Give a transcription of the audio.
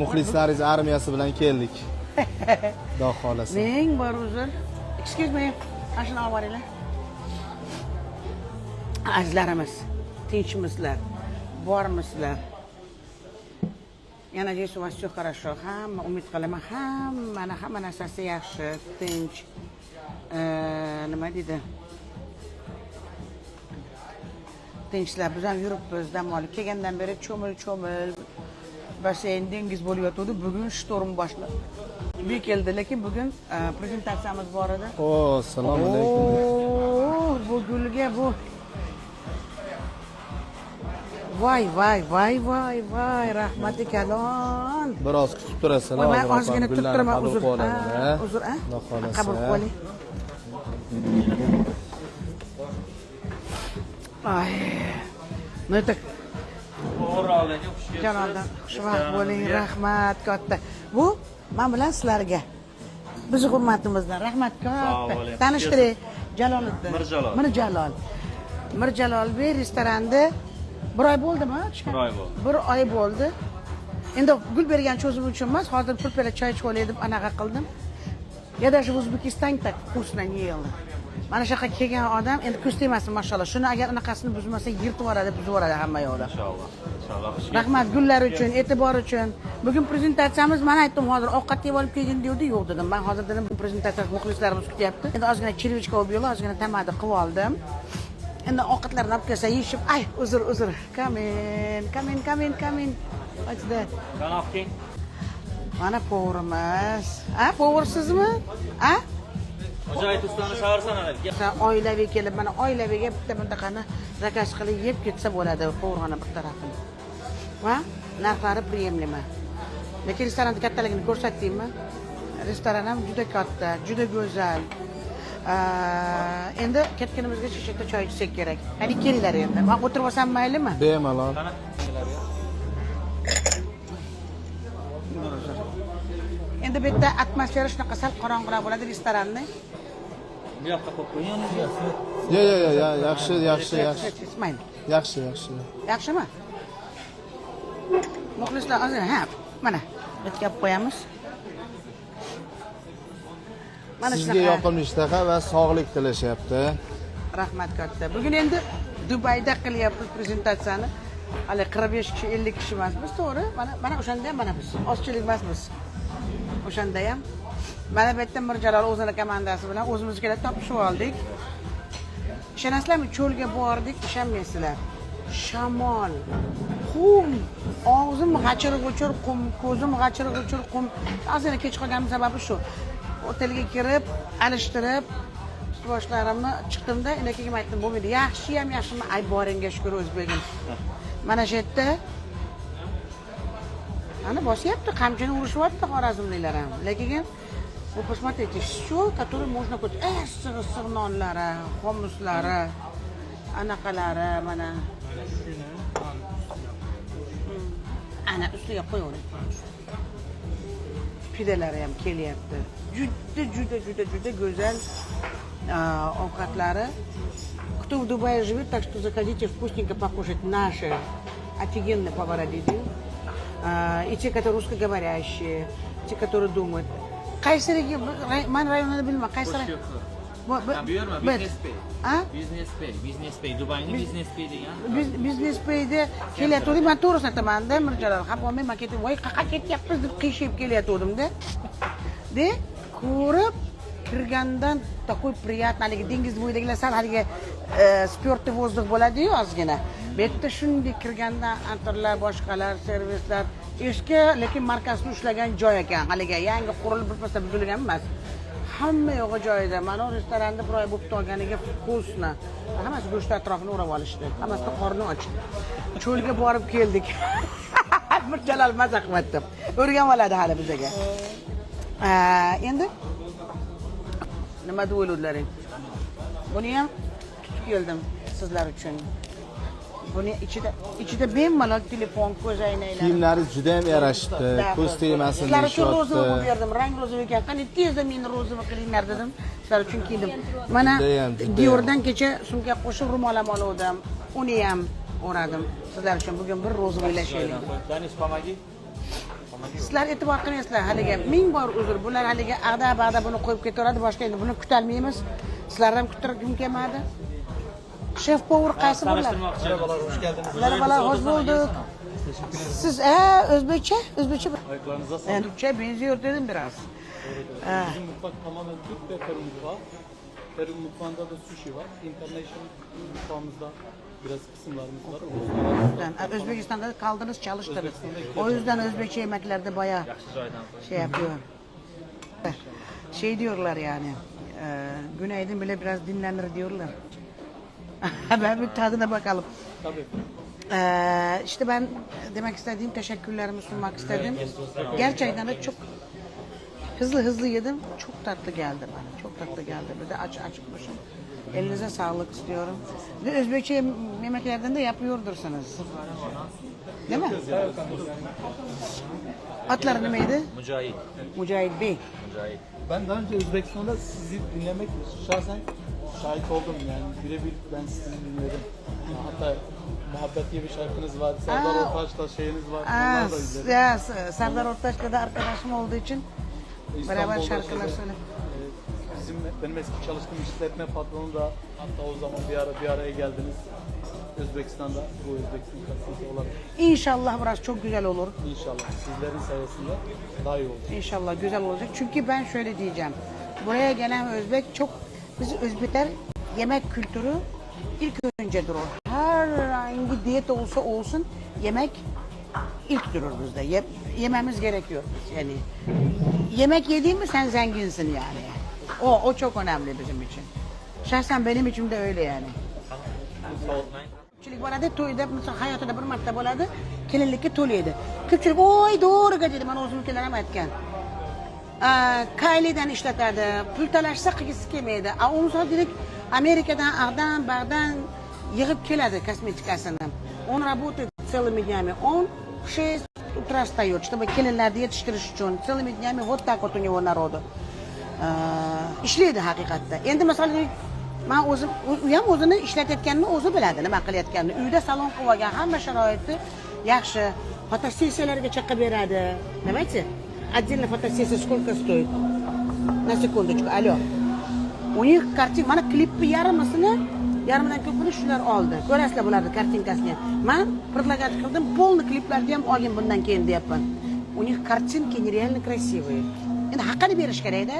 Muxlislaringiz armiyasi bilan keldik. Xudo xolasa. Ming bor uzr. Excuse me. Ashuna olib boringlar. Azizlarimiz, tinchmisizlar? Bormisizlar? Yana Jesu вас все хорошо. Hamma umid qilaman, hamma narsasi yaxshi, tinch. Nima deydi? Tinchlar, biz ham yuribmiz, dam olib kelgandan beri cho'mil basseyn dengiz bo'layotdi. Bugun shtorm boshlandi. Bir keldi, lekin bugun prezentatsiyamiz bor edi. Assalomu alaykum. Bu gulga bu. Voy, rahmati kalon. Biroz kutib turasizlar. Men ozgina kutib turaman, uzr. Uzr, Xudo xolasa. Qabul qiling. Ay. No'tak. Janodan xushvaqt bo'ling, rahmat katta. Bu men bilan sizlarga bizni hurmatimizdan rahmat katta. Tanishtiring, Jaloliddin. Mirjalol bey restoranda bir oy bo'ldimi? Bir oy bo'ldi. Endi gul bergan cho'zim uchun emas, hozir pulpala choy ichib olay deb anaqa qildim. Ya даже в O'zbekiston так вкусно ела. Mana shu yoqqa kelgan odam endi ko'z tegmasin, mashallah. Shuni agar anaqasini buzmasa, yirtib yuboradi, buzib yuboradi hamma yo'qda. Inshaalloh. Rahmat gullar uchun, e'tibor uchun. Bugun prezentatsiyamiz, men aytdim hozir ovqat yeb olib kelgin dedi, yo'q dedim. Men hozir dedim prezentatsiya muxlislarimiz kutyapti. Endi ozgina chirvichka olib yo'l, ozgina tamada qilib oldim. Endi ovqatlarni olib kelsa yeyishib, ay, uzr. Come in. What's that? Kanafking. Mana povrimiz. Povrsizmi? Ajoyib ustani chavarsan hali. Oilaviy kelib, mana oilaviga bitta buntaqani zakaz qilib yeb ketsa bo'ladi povrani bir tarafini. Va narxlari приемлемо. Lekin restoranning kattaligini ko'rsatdimmi? Restoran ham juda katta, juda go'zal. Endi ketganimizga shishakda choy ichsak kerak. Qani kelinglar endi. Men o'tirib olsam maylimi? Bemalol. Endi bu yerda atmosfera shunaqa sal qorong'iroq bo'ladi restoranni. Bu yoqqa qo'yib qo'ying. Yaxshi. Mayli. Yaxshi. Yaxshimi? Muxlislar hozir mana bu yerga olib qo'yamiz. Mana Sizga yoqimli ishtaha va sog'lik tilashyapti. Rahmat katta. Bugun endi Dubayda qilyapmiz prezentatsiyani. Hali 45 kishi, 50 kishi emas. Biz to'g'ri, mana o'shanda ham mana biz. Ozchilik emas biz. O'shanda ham mana bu yerda Mirjalol o'zini komandasi bilan o'zimizga topishib oldik. Ishonasizlarmi, cho'lga bordik, ishonmaysizlar. Shamol, qum, og'zim g'achirg'uchur qum, ko'zim g'achirg'uchur qum. Ozgina kech qolganim sababi shu. Otelga kirib, alishtirib, boshlarimni chiqdimda, enakiga aytdim, bo'lmaydi. Yaxshimi? Ay, boringga shukr o'zbegim. Mana shu yerda ana bosyapti, qamchini urishyapti xorazmliklar ham. Lekin bu посмотрите, все, который можно купить. Issiq nonlari, xomuslari, anaqalari mana. Ana ustiga qo'yavering. Pidalari ham kelyapti. Juda go'zal ovqatlari. Кто в Дубае живет, так что заходите вкусненько покушать наши офигенные повара Диди. И те, которые русскоговорящие, те, которые думают. Кайсерги, ман районunda bilma, Кайсер. Business pay. Dubayning business pay degan. Business pay'da kelyapti. Men to'g'risini aytaman-da, Mirjalol. Xapomen maketi, voy, qaqa ketyapmiz deb qiyshib kelayotgandim-da. De, ko'rib kirgandan такой приятный, dengiz bo'yidagilar sal haliga spyortli воздух bo'ladi-yu, ozgina. Bu yerda shunday kirgandan antarlar, boshqalar, servislar eski, lekin markasini ushlagan joy ekan. Haliga yangi qurilib bitmasa buzilgan emas. Hamma yo'g'i joyida. Mana restoranda bir oy bo'lib qolganiga vkusno. Hammasi go'sht atrofini o'rab olishdi. Hammasida qorni och. Cho'lga borib keldik. Mirjalol maza qilyapti. O'rganib oladi hali bizga. Endi nima deb o'yladlaring? Buni ham tutib keldim sizlar uchun. Buni ichida bemalol telefon, ko'zoynaklar. Kiyimlaringiz juda ham yarashibdi. Ko'z tegmasin Sizlar uchun deyishyapti. ro'zava qilib berdim. Rang ro'zava ekan. Qani tezda meni ro'zava qilinglar dedim. Sizlar uchun kiydim. Mana Diordan kecha sumka qo'shib ro'mol ham oldim. Uni ham o'radim. Sizlar uchun bugun bir ro'zava ilashaylik. Danis, помоги. Sizlar e'tibor qilmaysizlar haliga. Ming bor uzr. Bular haliga ag'da-bag'da buni qo'yib ketaveradi, boshqa endi buni kutolmaymiz. Sizlardan kuttirgim kelmadi. Chef Power qaysi bular? Merhabalar, hoş geldiniz. Merhabalar, hoş bulduk. Siz Özbekçe? Özbekçe. Ayaklarınıza sağlık. Türkçe benziyor dedim biraz. Bizim mutfak tamamen Türk ve Peru mutfağı. Peru mutfağında da sushi var. International mutfağımızda biraz kısımlarımız var. Özbekistan'da kaldınız, çalıştınız. O yüzden Özbekçe yemeklerde bayağı şey yapıyor. Şey diyorlar yani, günaydın bile biraz dinlenir diyorlar. Ben bir tadına bakalım. Tabii. İşte ben demek istediğim teşekkürlerimi sunmak istedim. Gerçekten de çok hızlı yedim. Çok tatlı geldi bana. Çok tatlı geldi. Bir de acıkmışım. Elinize sağlık istiyorum. Ve Özbekçe yemeklerden de yapıyordursunuz. Değil mi? Adları neydi? Mücahit. Mücahit Bey. Mücahit. Ben daha önce Özbekistan'da sizi dinlemek şahsen şahit oldum yani. Birebir ben sizi dinledim. Hatta Muhabbet diye bir şarkınız var. Serdar Ortaç'la şeyiniz var. Onları da izledim. Ya, Serdar Ortaç'la da arkadaşım olduğu için beraber İstanbul'da şarkılar şeyde, söyle. benim eski çalıştığım işletme patronu da hatta o zaman bir araya geldiniz. Özbekistan'da bu Özbekistan kasası olarak İnşallah burası çok güzel olur. inşallah sizlerin sayesinde daha iyi olacak. İnşallah güzel olacak. Çünkü ben şöyle diyeceğim. Buraya gelen Özbek biz Özbekler yemek kültürü ilk önce durur. Her hangi diyet olsa olsun yemek ilk durur bizde. Yememiz gerekiyor yani. Yemek yediğin mi sen zenginsin yani. O çok önemli bizim için. Şahsen benim için de öyle yani. Ko'pchilik boradi to'yda misol hayotida bir marta bo'ladi kelinlikka to'laydi ko'pchilik voy do'riga deydi mana o'zimnikilar ham aytgan kaylidan ishlatadi pul talashsa qilgisi kelmaydi u misol dedik Amerikadan ag'dan bag'dan yig'ib keladi kosmetikasini он работает целыми днями он в 6 утра встает чтобы kelinlarni yetishtirish uchun целыми днями вот так вот у него народу ishlaydi haqiqatda endi masalan men o'zim u ham o'zini ishlatayotganini o'zi biladi nima qilayotganini uyda salon qilib olgan hamma sharoiti yaxshi fotosessiyalarga chaqib beradi nimachi отдельно фотосессия сколько стоит на секундочку алло у них kартинка mana klipni yarmidan ko'pini shular oldi ko'rasizlar bularni kartinkasini men предлагать qildim полный kliplarni ham olgin bundan keyin deyapman у них картинки нереально красивые endi haqqini berish kerakda